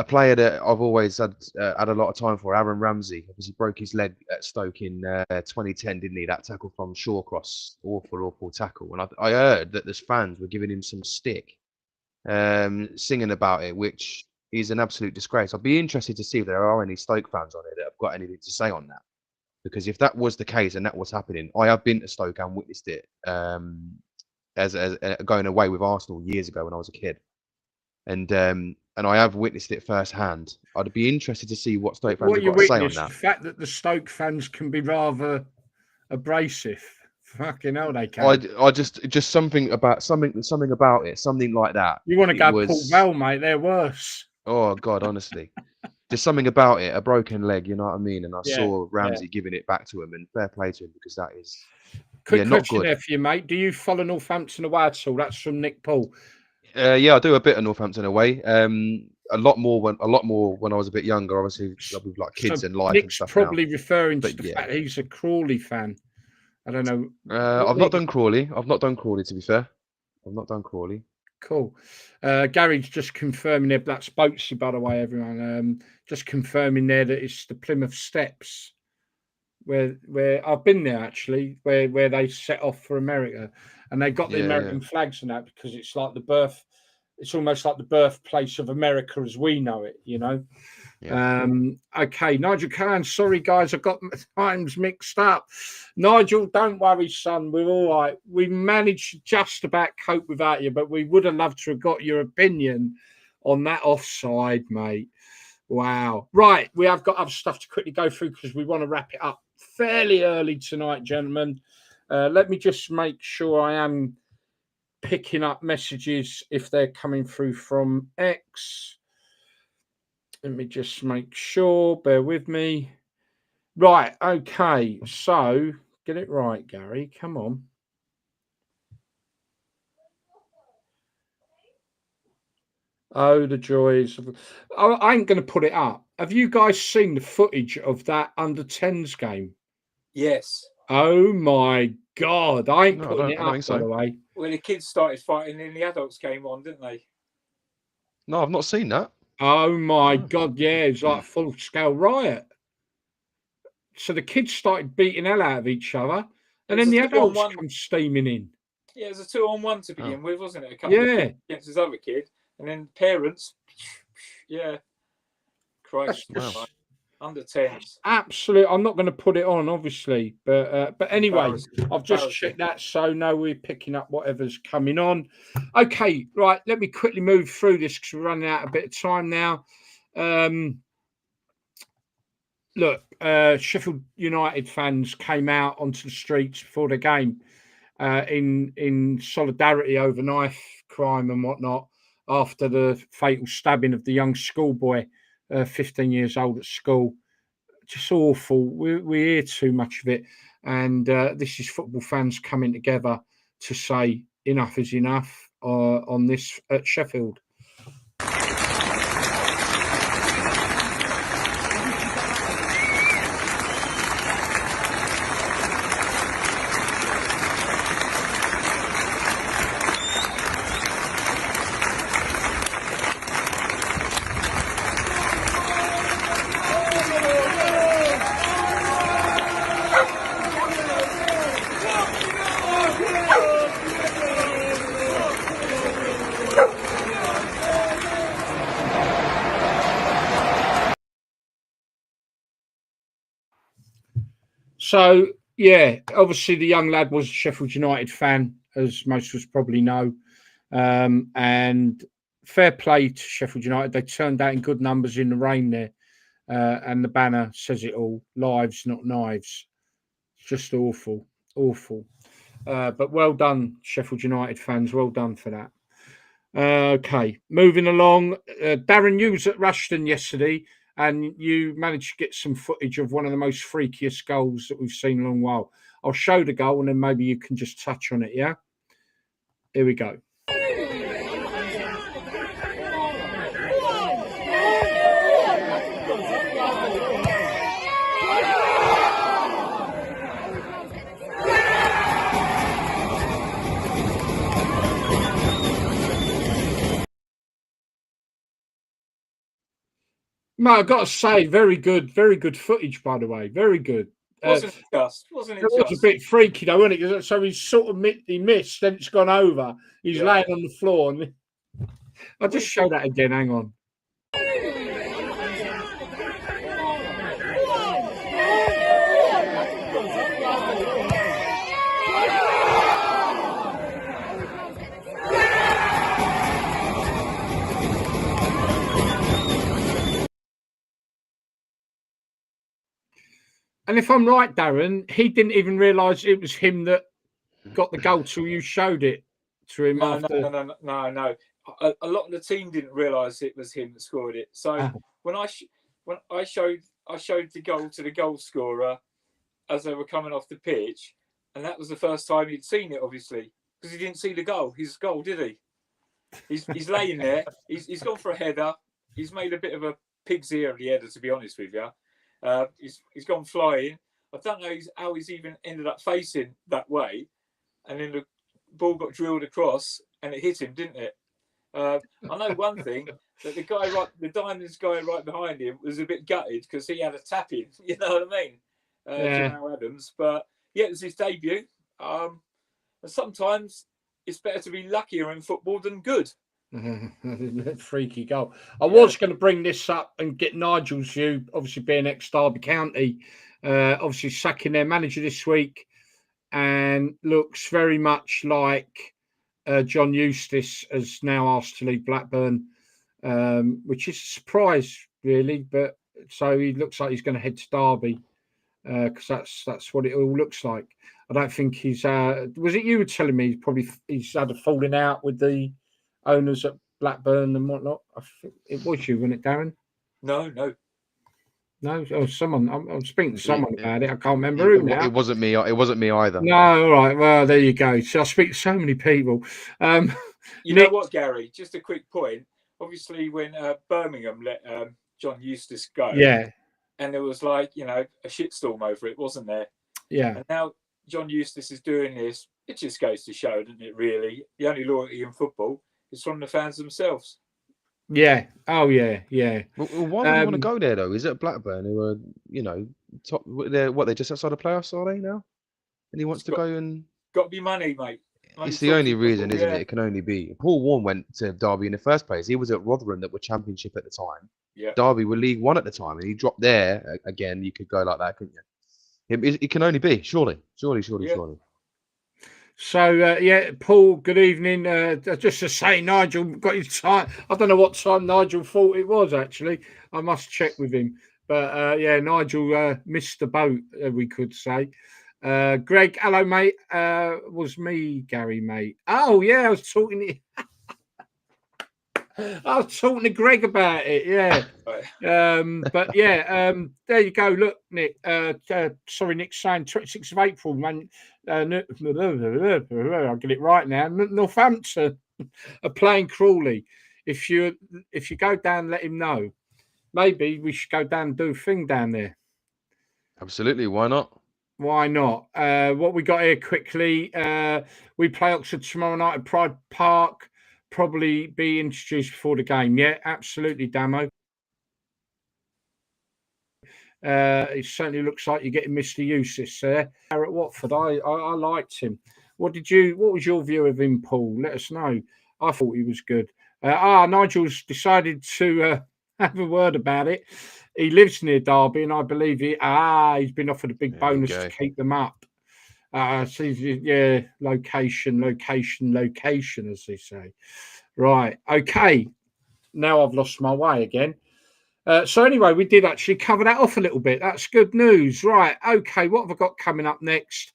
player that I've always had a lot of time for, Aaron Ramsey. Obviously broke his leg at Stoke in 2010, didn't he? That tackle from Shawcross, awful tackle. And I heard that there's fans were giving him some stick. Singing about it, which is an absolute disgrace. I'd be interested to see if there are any Stoke fans on it that have got anything to say on that, because if that was the case and that was happening, I have been to Stoke and witnessed it as going away with Arsenal years ago when I was a kid, and I have witnessed it firsthand. I'd be interested to see what Stoke fans have got to say on that. The fact that the Stoke fans can be rather abrasive. Fucking hell, they can. I just something about it, something like that. You want to go Port Vale, mate? They're worse. Oh God, honestly, just something about it. A broken leg, you know what I mean? And I saw Ramsey giving it back to him, and fair play to him, because that is quick not question good. There for you, mate. Do you follow Northampton away at all? That's from Nick Paul. Yeah, I do a bit of Northampton away. a lot more when I was a bit younger. Obviously, with like kids So and life and Nick's stuff probably referring But to the yeah. fact he's a Crawley fan. I don't know. now. I've not done Crawley. To be fair, I've not done Crawley. Cool. Gary's just confirming there. That's Boatsy, by the way, everyone. Just confirming there that it's the Plymouth Steps, where I've been there actually, where they set off for America, and they got the Yeah, American flags and that because it's like the birth. It's almost like the birthplace of America as we know it, you know. Yeah. Okay, Nigel Khan. Sorry, guys, I got times mixed up. Nigel, don't worry, son. We're all right. We managed to just about cope without you, but we would have loved to have got your opinion on that offside, mate. Wow. Right, we have got other stuff to quickly go through because we want to wrap it up fairly early tonight, gentlemen. Let me just make sure I am picking up messages if they're coming through from X. Let me just make sure. Bear with me. Right. Okay. So get it right, Gary. Come on. Oh, the joys of. I ain't going to put it up. Have you guys seen the footage of that under 10s game? Yes. Oh my God. I ain't No, I putting don't- it I don't up, think by so. the way. When the kids started fighting, then the adults came on, didn't they? No, I've not seen that. Oh my No. God. Yeah. It's like a full scale riot. So the kids started beating hell out of each other, and then the adults come steaming in. Yeah, it was a 2-on-1 to begin with, wasn't it? A couple Yeah. of kids against this other kid, and then parents. Yeah. Christ. That's just Under 10s. absolute. I'm not going to put it on, obviously, but anyway, Embarrassing. I've just checked that, so no, we're picking up whatever's coming on. Okay, right. Let me quickly move through this because we're running out a bit of time now. Look, Sheffield United fans came out onto the streets before the game in solidarity over knife crime and whatnot after the fatal stabbing of the young schoolboy, 15 years old at school. Just awful. We hear too much of it, and this is football fans coming together to say enough is enough on this at Sheffield. So, yeah, obviously the young lad was a Sheffield United fan, as most of us probably know. And fair play to Sheffield United. They turned out in good numbers in the rain there. And the banner says it all. Lives, not knives. It's just awful, awful. But well done, Sheffield United fans. Well done for that. Okay, moving along. Darren, you was at Rushden yesterday, and you managed to get some footage of one of the most freakiest goals that we've seen in a long while. I'll show the goal, and then maybe you can just touch on it, yeah? Here we go. No, I've got to say, very good footage, by the way. Very good. Wasn't it just? It was a bit freaky, though, wasn't it? So he's sort of he missed, then it's gone over. He's laying on the floor. And I'll just show that again. Hang on. And if I'm right, Darren, he didn't even realise it was him that got the goal till you showed it to him No. A lot of the team didn't realise it was him that scored it. So when I showed the goal to the goal scorer as they were coming off the pitch, and that was the first time he'd seen it, obviously, because he didn't see the goal. His goal, did he? He's laying there. He's gone for a header. he's made a bit of a pig's ear of the header, to be honest with you. He's gone flying. I don't know how he's even ended up facing that way, and then the ball got drilled across and it hit him, didn't it? I know one thing, that the Diamonds guy right behind him was a bit gutted because he had a tap in. You know what I mean? Jamal Adams, but yeah, it was his debut. And sometimes it's better to be luckier in football than good. Freaky goal. I was going to bring this up and get Nigel's view, obviously being ex-Derby County, obviously sacking their manager this week, and looks very much like John Eustace has now asked to leave Blackburn, which is a surprise, really. But so he looks like he's going to head to Derby because that's what it all looks like. I don't think he's. Was it you were telling me he's had a falling out with the owners at Blackburn and whatnot? I think it was you, wasn't it, Darren? No. Oh, someone. I'm speaking to someone about it. I can't remember who now. It wasn't me. It wasn't me either. No, all right. Well, there you go. So I speak to so many people. You know what, Gary? Just a quick point. Obviously, when Birmingham let John Eustace go, and there was like a shitstorm over it, wasn't there? Yeah. And now John Eustace is doing this. It just goes to show, doesn't it? Really, the only loyalty in football is from the fans themselves. Yeah. Oh, yeah. Yeah. Well, why would you want to go there though? Is it Blackburn who are top? They're just outside the playoffs, are they now? And he wants to go and got to be money, mate. It's the only reason, isn't it? It can only be. Paul Warne went to Derby in the first place. He was at Rotherham that were Championship at the time. Yeah. Derby were League One at the time, and he dropped there again. You could go like that, couldn't you? It can only be, surely. So, Paul, good evening. Just to say, Nigel got his time. I don't know what time Nigel thought it was, actually. I must check with him. But, Nigel missed the boat, we could say. Greg, hello, mate. Was me, Gary, mate. Oh, yeah, I was talking to Greg about it, yeah. But yeah, there you go. Look, Nick. Sorry, Nick's saying 26th of April, man. I'll get it right now. Northampton are playing Crawley. If you go down, let him know. Maybe we should go down and do a thing down there. Absolutely, why not? Why not? What we got here quickly? We play Oxford tomorrow night at Pride Park. Probably be introduced before the game. Yeah, absolutely, Damo. It certainly looks like you're getting Mr. Eustace there. At Watford, I liked him. What was your view of him, Paul? Let us know. I thought he was good. Nigel's decided to have a word about it. He lives near Derby, and I believe he's been offered a big bonus to keep them up. Location, as they say. Right, okay. Now I've lost my way again. So anyway, we did actually cover that off a little bit. That's good news. Right, okay, what have I got coming up next?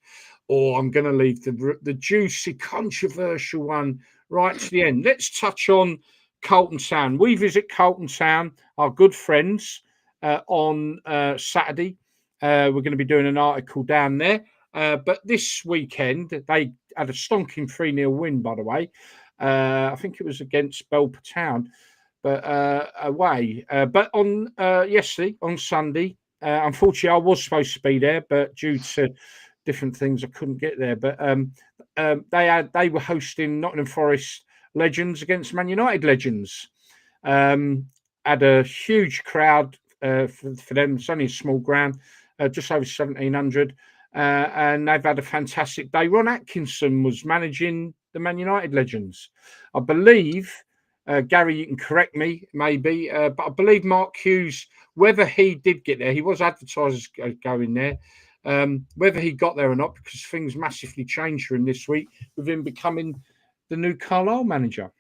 I'm going to leave the juicy, controversial one right to the end. Let's touch on Carlton Town. We visit Carlton Town, our good friends, on Saturday. We're going to be doing an article down there. But this weekend, they had a stonking 3-0 win, by the way. I think it was against Belper Town, but away. But on yesterday, on Sunday, unfortunately, I was supposed to be there, but due to different things, I couldn't get there. But they were hosting Nottingham Forest Legends against Man United Legends. Had a huge crowd for them. It's only a small ground, just over 1,700. And they've had a fantastic day. Ron Atkinson was managing the Man United Legends. I believe, Gary, you can correct me, maybe, but I believe Mark Hughes, whether he did get there, he was advertised as going there, whether he got there or not, because things massively changed for him this week with him becoming the new Carlisle manager.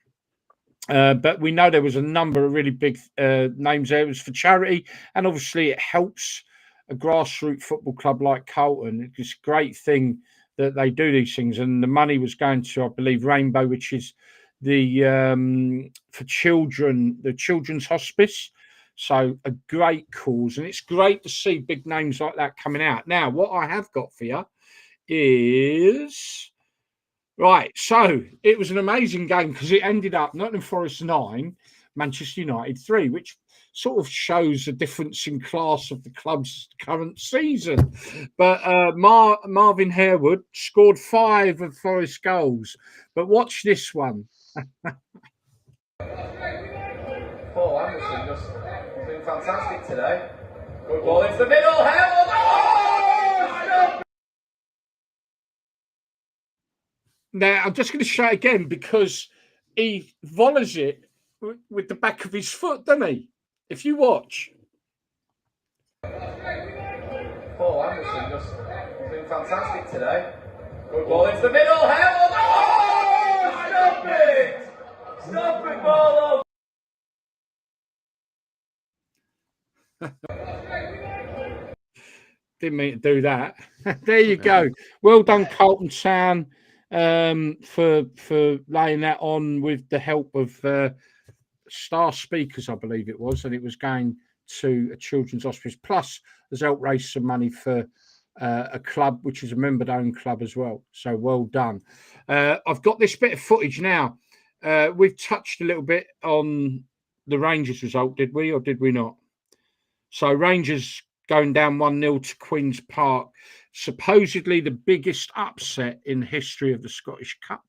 But we know there was a number of really big names there. It was for charity, and obviously it helps a grassroots football club like Carlton. It's a great thing that they do these things, and the money was going to, I believe, Rainbow, which is the for children, the Children's Hospice. So a great cause, and it's great to see big names like that coming out. Now, what I have got for you is right. So it was an amazing game because it ended up Nottingham Forest 9, Manchester United 3, which sort of shows the difference in class of the club's current season. But Marvin Harewood scored 5 of Forest goals. But watch this one. Paul Anderson just doing fantastic today. Good ball into the middle. Harewood. Oh! Now, I'm just going to show it again because he volleys it with the back of his foot, doesn't he? If you watch. Paul Anderson just doing fantastic today. Good ball into the middle. Harewood. Oh! Stop it! Stop it, Paul! Didn't mean to do that. There you go. Well done, Carlton Town, for laying that on with the help of Star Speakers, I believe it was, and it was going to a children's hospice. Plus, has helped raise some money for a club, which is a member-owned club as well. So well done. I've got this bit of footage now. We've touched a little bit on the Rangers result, did we, or did we not? So Rangers going down 1-0 to Queen's Park. Supposedly the biggest upset in the history of the Scottish Cup.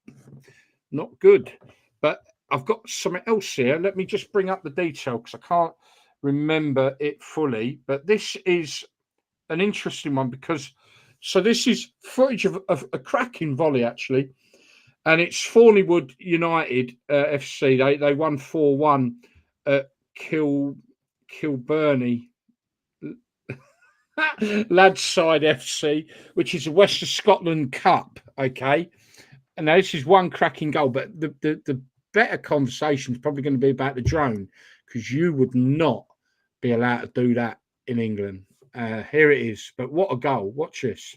Not good. But I've got something else here. Let me just bring up the detail because I can't remember it fully. But this is an interesting one because this is footage of a cracking volley, actually. And it's Forneywood United FC. They won 4-1 at Kilburney Ladside FC, which is a West of Scotland Cup. Okay. And now this is one cracking goal, but the better conversation is probably going to be about the drone because you would not be allowed to do that in England. Here it is. But what a goal. Watch this.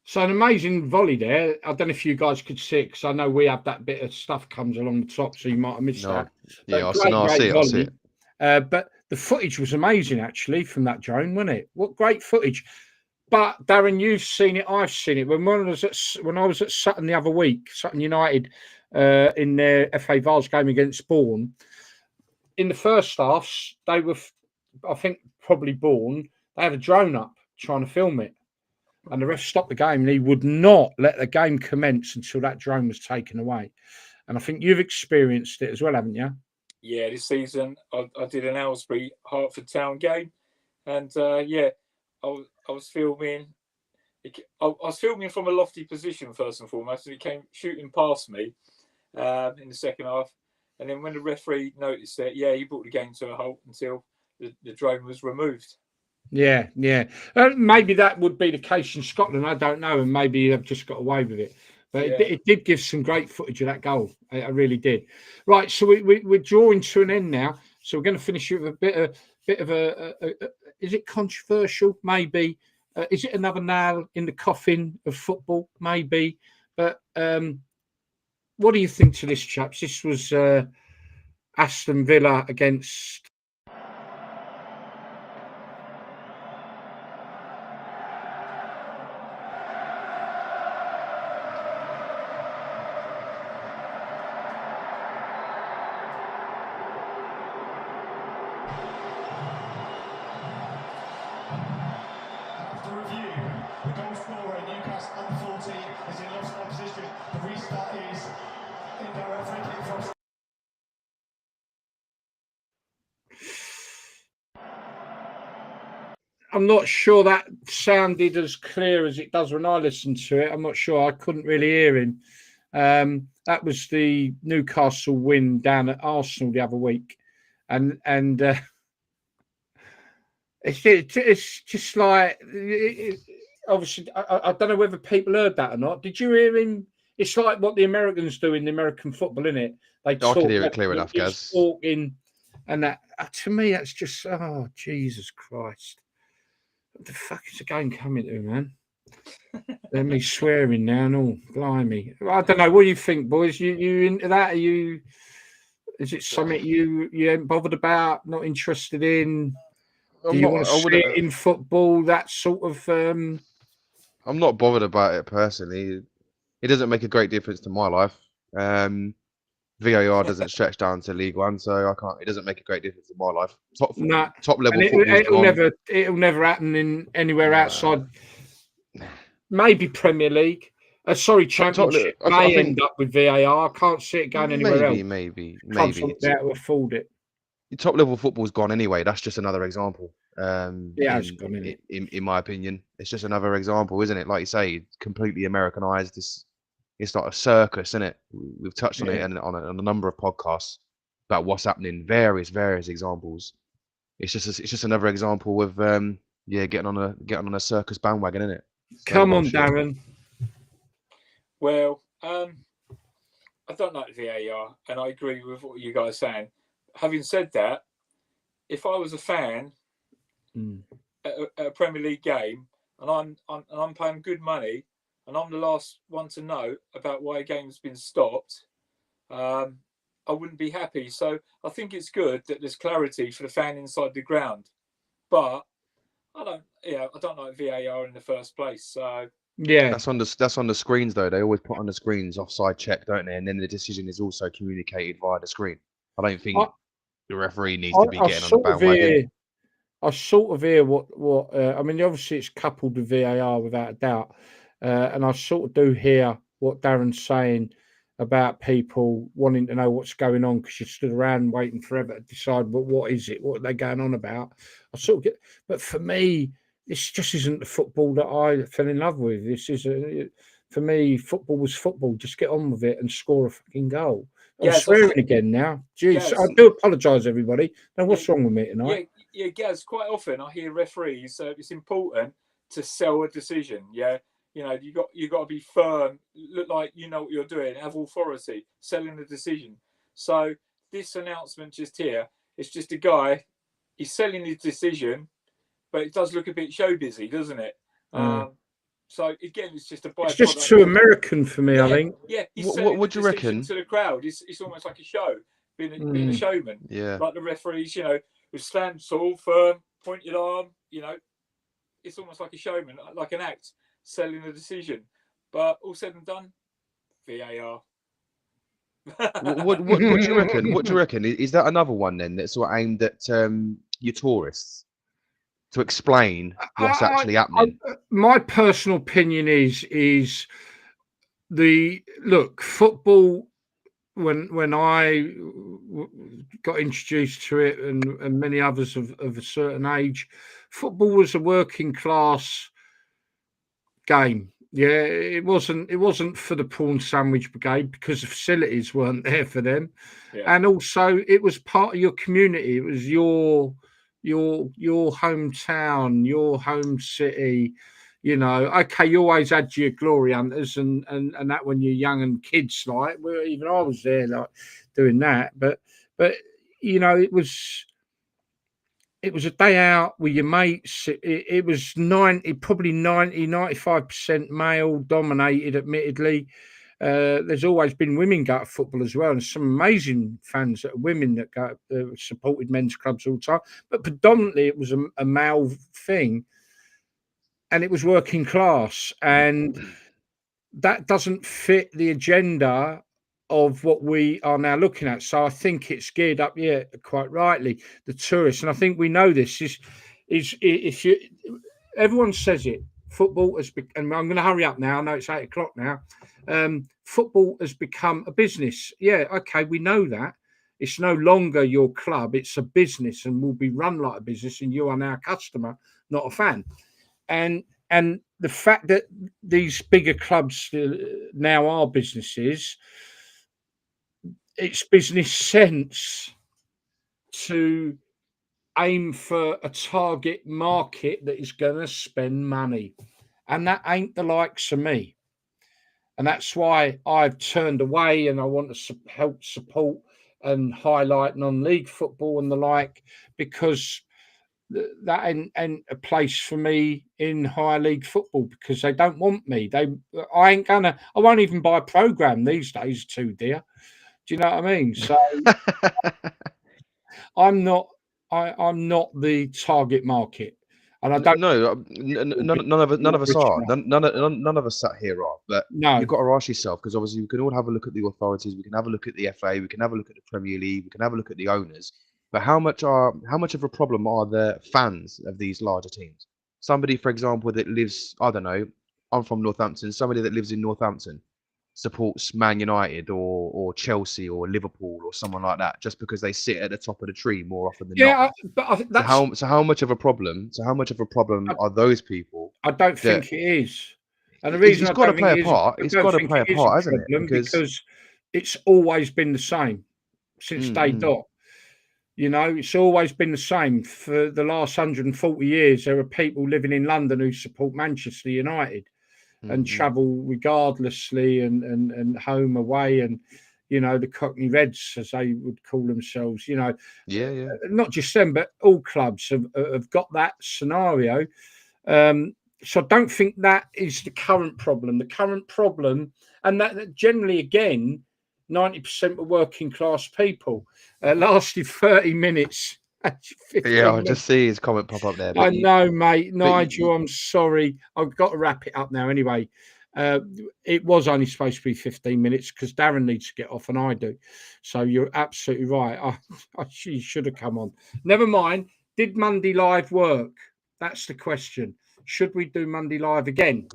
So an amazing volley there. I don't know if you guys could see it because I know we have that bit of stuff comes along the top, so you might have missed that. Yeah, I see it. But the footage was amazing, actually, from that drone, wasn't it? What great footage. But, Darren, you've seen it. I've seen it. When I was at Sutton the other week, Sutton United, in their FA Vase game against Bourne, in the first half, they were, I think, probably Bourne. They had a drone up trying to film it. And the ref stopped the game and he would not let the game commence until that drone was taken away. And I think you've experienced it as well, haven't you? Yeah, this season I did an Aylesbury Hertford Town game. And I was filming. I was filming from a lofty position, first and foremost. And it came shooting past me in the second half. And then when the referee noticed it, he brought the game to a halt until the drone was removed. Yeah. Maybe that would be the case in Scotland. I don't know. And maybe they've just got away with it. But it did give some great footage of that goal. It really did. Right. So we're drawing to an end now. So we're going to finish with a bit of a is it controversial? Maybe. Is it another nail in the coffin of football? Maybe. But what do you think to this, chaps? This was Aston Villa against. I'm not sure that sounded as clear as it does when I listen to it. I'm not sure. I couldn't really hear him. That was the Newcastle win down at Arsenal the other week. And it's just like, obviously, I don't know whether people heard that or not. Did you hear him? It's like what the Americans do in the American football, isn't it? I can hear it clear enough, Gaz. Talking, and that, to me, that's just, oh, Jesus Christ. What the fuck is the game coming to, man? Let me swearing now and all. Blimey. I don't know. What do you think, boys? You into that? Are you? Is it something you ain't bothered about? Not interested in? Do you want to see it in football? That sort of. I'm not bothered about it personally. It doesn't make a great difference to my life. VAR doesn't stretch down to League One, so I can't. It doesn't make a great difference in my life. Top level football's gone. It'll never happen in anywhere outside. Maybe Premier League. Championship may end up with VAR. I can't see it going anywhere else. Maybe. Clubs won't be able to afford it. Top level football's gone anyway. That's just another example. It's gone, isn't it? In my opinion, it's just another example, isn't it? Like you say, completely Americanized. It's like a circus, isn't it? We've touched on it on a number of podcasts about what's happening. Various examples. It's just another example of getting on a circus bandwagon, isn't it? Come on, Darren. Well, I don't like VAR, and I agree with what you guys are saying. Having said that, if I was a fan at a Premier League game and I'm paying good money and I'm the last one to know about why a game's been stopped, I wouldn't be happy. So I think it's good that there's clarity for the fan inside the ground, but I don't like VAR in the first place. So yeah, that's on the screens though. They always put on the screens offside check, don't they? And then the decision is also communicated via the screen. I don't think the referee needs to be getting on the bandwagon. I sort of hear what I mean. Obviously, it's coupled with VAR without a doubt, and I sort of do hear what Darren's saying about people wanting to know what's going on because you stood around waiting forever to decide what is it, what are they going on about. I sort of get, but for me, this just isn't the football that I fell in love with. This is for me, football was football. Just get on with it and score a fucking goal. I'm swearing again now. Jeez, I do apologise, everybody. Now, what's wrong with me tonight? Yeah, Gaz, quite often I hear referees, it's important to sell a decision. Yeah, you know, you got to be firm, look like you know what you're doing, have authority, selling the decision. So this announcement just here, it's just a guy, he's selling his decision, but it does look a bit show busy, doesn't it? So again, it's just a byproduct. It's just too American for me, I think. Yeah, what do you reckon to the crowd? It's almost like a show, being a showman. Yeah, like the referees, you know, with stand tall, firm, pointed arm. You know, it's almost like a showman, like an act, selling a decision. But all said and done, VAR. what do you reckon? What do you reckon? Is that another one then that's sort of aimed at your tourists? To explain what's actually happening. My personal opinion is football. When I got introduced to it, and many others of a certain age, football was a working class game. Yeah, it wasn't for the prawn sandwich brigade because the facilities weren't there for them, and also it was part of your community. It was your hometown, your home city, you know. Okay, you always had your glory hunters and that when you're young and kids, like, well, even I was there, like, doing that. But you know, it was a day out with your mates. It was 95% male dominated, admittedly. There's always been women go to football as well, and some amazing fans that are women that go supported men's clubs all the time. But predominantly, it was a male thing, and it was working class, and that doesn't fit the agenda of what we are now looking at. So I think it's geared up, quite rightly, the tourists, and I think we know this is if you everyone says it. Football has and I'm going to hurry up now. I know it's 8 o'clock now. Football has become a business. Yeah, okay, we know that. It's no longer your club. It's a business and will be run like a business, and you are now a customer, not a fan. And the fact that these bigger clubs now are businesses, it's business sense to aim for a target market that is going to spend money, and that ain't the likes of me, and that's why I've turned away, and I want to help support and highlight non-league football and the like, because that ain't a place for me in higher league football because they don't want me. I won't even buy a program these days, too dear. Do you know what I mean? So I'm not the target market, and I don't. No, none of us are. None of us sat here are. But No, you've got to ask yourself, because obviously we can all have a look at the authorities, we can have a look at the FA, we can have a look at the Premier League, we can have a look at the owners. But how much of a problem are the fans of these larger teams? Somebody, for example, that lives, I don't know, I'm from Northampton. Somebody that lives in Northampton supports Man United or Chelsea or Liverpool or someone like that, just because they sit at the top of the tree more often than not. but I think that's. So how much of a problem? So how much of a problem are those people? I don't that- think it is, and the reason It's I got to don't play think a part. it is, It's I don't got to think play it a is part, hasn't it? problem because it's always been the same since day dot. You know, it's always been the same for the last 140 years. There are people living in London who support Manchester United and travel regardlessly and home away and, you know, the Cockney Reds, as they would call themselves, you know. Yeah. Not just them, but all clubs have got that scenario. So I don't think that is the current problem. The current problem, and that generally, again, 90% were working class people. Lasted 30 minutes. 15 Yeah, I minutes. just see his comment pop up there. I know, mate. but Nigel, I'm sorry. I've got to wrap it up now anyway. It was only supposed to be 15 minutes because Darren needs to get off and I do. So you're absolutely right. She should have come on. Never mind. Did Monday Live work? That's the question. Should we do Monday Live again?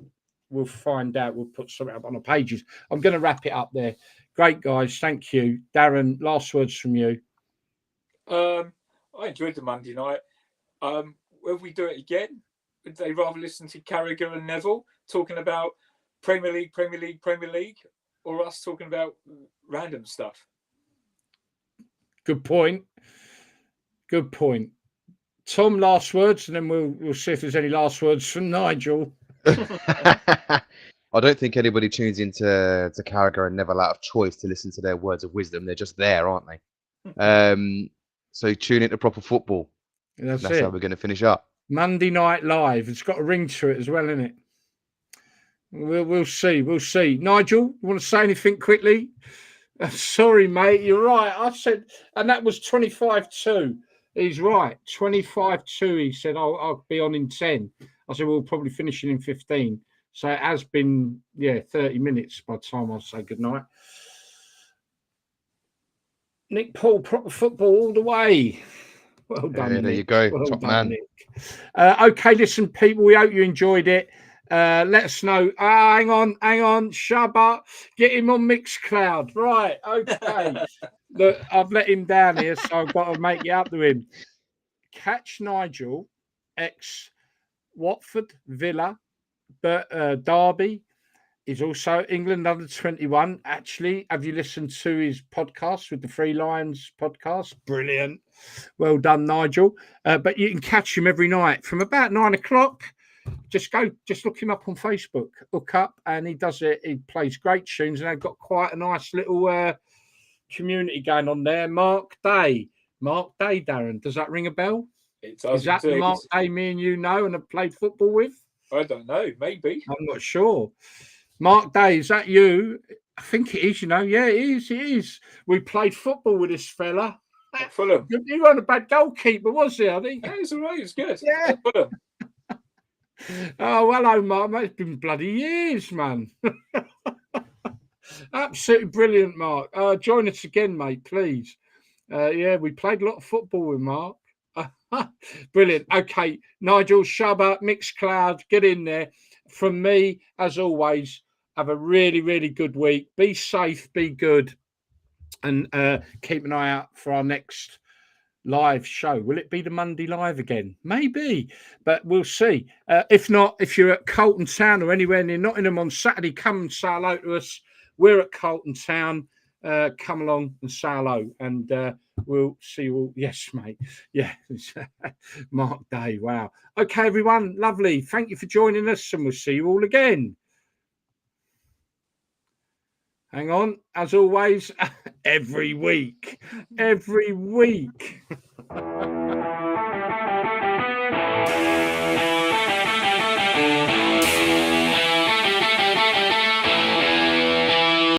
We'll find out. We'll put something up on the pages. I'm going to wrap it up there. Great, guys. Thank you. Darren, last words from you. I enjoyed the Monday night. Will we do it again? Would they rather listen to Carragher and Neville talking about Premier League, or us talking about random stuff? Good point. Tom, last words, and then we'll see if there's any last words from Nigel. I don't think anybody tunes into Carragher and Neville out of choice to listen to their words of wisdom. They're just there, aren't they? So tune into proper football. That's how it. we're going to finish up. Monday Night Live. It's got a ring to it as well, isn't it? We'll see. Nigel, you want to say anything quickly? Sorry, mate. You're right. I said, and that was 25-2. He's right. 25-2. He said, I'll be on in 10. I said, we'll probably finish in 15. So it has been, 30 minutes by the time I say goodnight. Nick Paul, proper football all the way. Well done, there Nick. you go. Well Top done, man. Nick. Okay, listen, people, we hope you enjoyed it. Let us know. Hang on. Shabbat, get him on Mixcloud. Right, okay. Look, I've let him down here, so I've got to make it up to him. Catch Nigel, ex-Watford, Villa, Derby. He's also England under 21. Actually, have you listened to his podcast with the Three Lions podcast? Brilliant. Well done, Nigel. But you can catch him every night from about 9 o'clock. Just look him up on Facebook, hook up, and he does it. He plays great tunes, and they've got quite a nice little community going on there. Mark Day, Darren, does that ring a bell? It does. Is that the Mark Day me and you know and have played football with? I don't know. Maybe. I'm not sure. Mark Day, is that you? I think it is, you know. Yeah, it is. We played football with this fella. Fulham. He wasn't a bad goalkeeper, was he? I think. Yeah, it's all right. It's good. Yeah. Fulham. Oh, hello, Mark. It's been bloody years, man. Absolutely brilliant, Mark. Join us again, mate, please. We played a lot of football with Mark. Brilliant. Okay, Nigel, Shabba, Mixcloud, get in there. From me, as always, have a really, really good week. Be safe, be good, and keep an eye out for our next live show. Will it be the Monday Live again? Maybe, but we'll see. If not, if you're at Colton Town or anywhere near Nottingham on Saturday, come and say hello to us. We're at Colton Town. Come along and say hello, and we'll see you all. Yes, mate. Yeah, Mark Day. Wow. Okay, everyone. Lovely. Thank you for joining us, and we'll see you all again. Hang on, as always, every week.